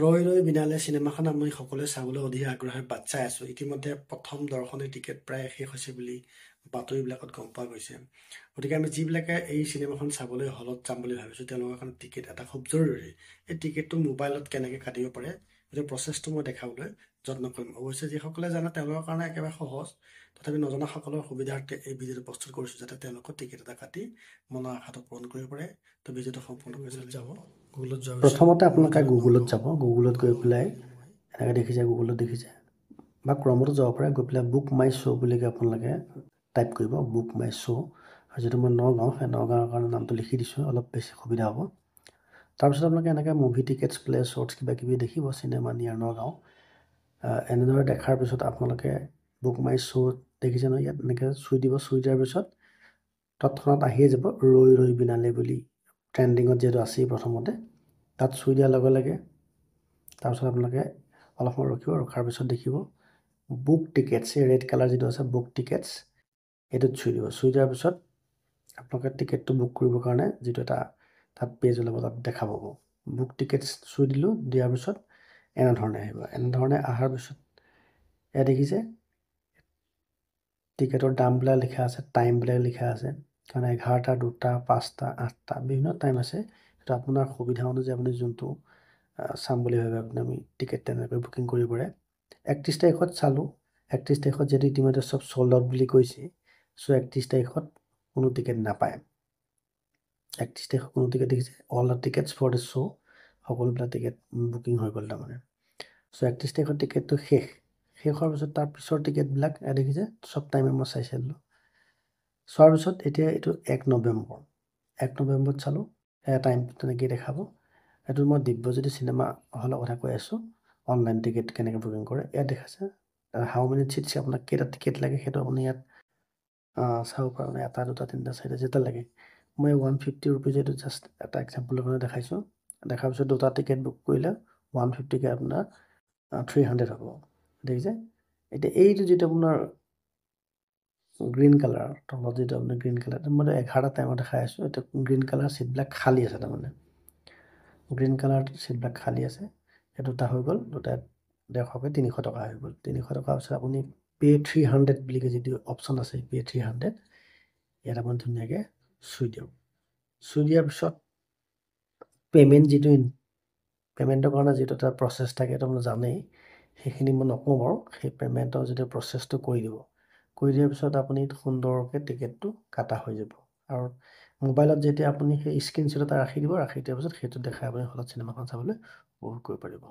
ৰৈ ৰৈ বিনালে চিনেমাখন আমি সকলোৱে চাবলৈ অধীৰ আগ্ৰহেৰে বাট চাই আছোঁ। ইতিমধ্যে প্ৰথম দৰ্শনীৰ টিকেট প্ৰায় শেষ হৈছে বুলি বাতৰিবিলাকত গম পোৱা গৈছে। গতিকে আমি যিবিলাকে এই চিনেমাখন চাবলৈ হলত যাম বুলি ভাবিছোঁ তেওঁলোকৰ কাৰণে টিকেট এটা খুব জৰুৰী। এই টিকেটটো মোবাইলত কেনেকৈ কাটিব পাৰে গতিকে প্ৰচেছটো মই দেখাবলৈ যত্ন কৰিম। অৱশ্যে যিসকলে জানে তেওঁলোকৰ কাৰণে একেবাৰে সহজ, তথাপি নজনাসকলৰ সুবিধাৰ্থে এই ভিডিঅ'টো প্ৰস্তুত কৰিছোঁ যাতে তেওঁলোকৰ টিকেট এটা কাটি মনৰ আশাটো পূৰণ কৰিব পাৰে। তো ভিডিঅ'টো সম্পূৰ্ণকৈ চাই যাব। গুগলত যোৱা প্ৰথমতে আপোনালোকে গুগলত যাব। গুগলত গৈ পেলাই এনেকৈ দেখিছে, গুগলত দেখিছে বা ক্ৰমতো যাব পাৰে। গৈ পেলাই বুক মাই শ্ব' বুলি আপোনালোকে টাইপ কৰিব, বুক মাই শ্ব'। আৰু যিটো মই নগাঁও, সেই নগাঁৱৰ কাৰণে নামটো লিখি দিছোঁ, অলপ বেছি সুবিধা হ'ব। তাৰপিছত আপোনালোকে এনেকৈ মুভি টিকেটছ প্লে শ্বৰ্টছ কিবা কিবি দেখিব, চিনেমা নিয়াৰ নগাঁও। এনেদৰে দেখাৰ পিছত আপোনালোকে বুক মাই শ্ব' দেখিছে নহয়, ইয়াত এনেকৈ চুই দিব। চুই দিয়াৰ পিছত তৎক্ষণাত আহিয়ে যাব ৰৈ ৰৈ বিনালে বুলি, ট্ৰেণ্ডিঙত যিহেতু আছেই প্ৰথমতে। তাত চুই দিয়াৰ লগে লগে তাৰপিছত আপোনালোকে অলপ সময় ৰখিব। ৰখাৰ পিছত দেখিব বুক টিকেটছ, এই ৰেড কালাৰ যিটো আছে বুক টিকেটছ, এইটোত চুই দিব। চুই দিয়াৰ পিছত আপোনালোকে টিকেটটো বুক কৰিবৰ কাৰণে যিটো এটা তাত পেজ ওলাব, তাত দেখা পাব বুক টিকেটছ। চুই দিলোঁ, দিয়াৰ পিছত এনেধৰণে আহিব। এনেধৰণে অহাৰ পিছত এয়া দেখিছে টিকেটৰ দামবিলাক লিখা আছে, টাইমবিলাক লিখা আছে। কাৰণ 11টা, 2টা, 5টা, 8টা বিভিন্ন টাইম আছে। সেইটো আপোনাৰ সুবিধা অনুযায়ী আপুনি যোনটো চাম বুলি ভাবে আপুনি টিকেট তেনেকৈ বুকিং কৰিব পাৰে। 31 তাৰিখত চালোঁ। 31 তাৰিখত যিহেতু ইতিমধ্যে চব চল্ড আউট বুলি কৈছে, চ' 31 তাৰিখত কোনো টিকেট নাপায়। 31 তাৰিখত কোনো টিকেট দেখিছে, all the tickets for the show' সকলোবিলাক টিকেট বুকিং হৈ গ'ল তাৰমানে। চ' 31 তাৰিখত টিকেটটো শেষ হোৱাৰ পিছত তাৰ পিছৰ টিকেটবিলাক দেখিছে চব টাইমে মই চাইছিলোঁ। চোৱাৰ পিছত এতিয়া এইটো 1 নৱেম্বৰত চালোঁ, সেয়া টাইমটো তেনেকেই দেখাব। এইটো মই দিব্যজ্যোতি চিনেমা হলৰ কথা কৈ আছোঁ। অনলাইন টিকেট কেনেকৈ বুকিং কৰে ইয়াত দেখাইছে। হাউ মেনি ছিটছ, আপোনাক কেইটা টিকেট লাগে সেইটো আপুনি ইয়াত চাব পাৰে। মানে 1, 2, 3, 4 যেটা লাগে। মই 150 ৰুপিজ এইটো জাষ্ট এটা এক্সাম্পলৰ কাৰণে দেখাইছোঁ। দেখাৰ পিছত 2টা টিকেট বুক কৰিলে 150কৈ আপোনাৰ 300 হ'ব। দেখিছে এতিয়া এইটো যিটো আপোনাৰ গ্ৰীণ কালাৰ, তলত যিটো আপোনাৰ গ্ৰীণ কালাৰ, মই 11টা টাইমত দেখাই আছোঁ। এতিয়া গ্ৰীণ কালাৰ ছিটবিলাক খালী আছে, তাৰমানে গ্ৰীণ কালাৰ ছিটবিলাক খালী আছে। এই 2টা হৈ গ'ল, 2টাত 150কৈ 300 টকা হৈ গ'ল। 300 টকাৰ পিছত আপুনি পে' 300 বুলি যিটো অপশ্যন আছে, পে' 300, ইয়াত আপুনি ধুনীয়াকৈ চুই দিয়ক। চুই দিয়াৰ পিছত পে'মেণ্টৰ কাৰণে যিটো এটা প্ৰচেছ থাকে সেইটো আপুনি জানেই, সেইখিনি মই নকওঁ বাৰু। সেই পে'মেণ্টৰ যিটো প্ৰচেছটো কৰি দিব। কৰি দিয়াৰ পিছত আপুনি সুন্দৰকৈ টিকেটটো কাটা হৈ যাব। আৰু মোবাইলত যেতিয়া আপুনি সেই স্ক্ৰীনশ্বট এটা ৰাখি দিব, ৰাখি দিয়াৰ পিছত সেইটো দেখাই আপুনি হলত চিনেমাখন চাবলৈ উপভোগ কৰিব পাৰিব।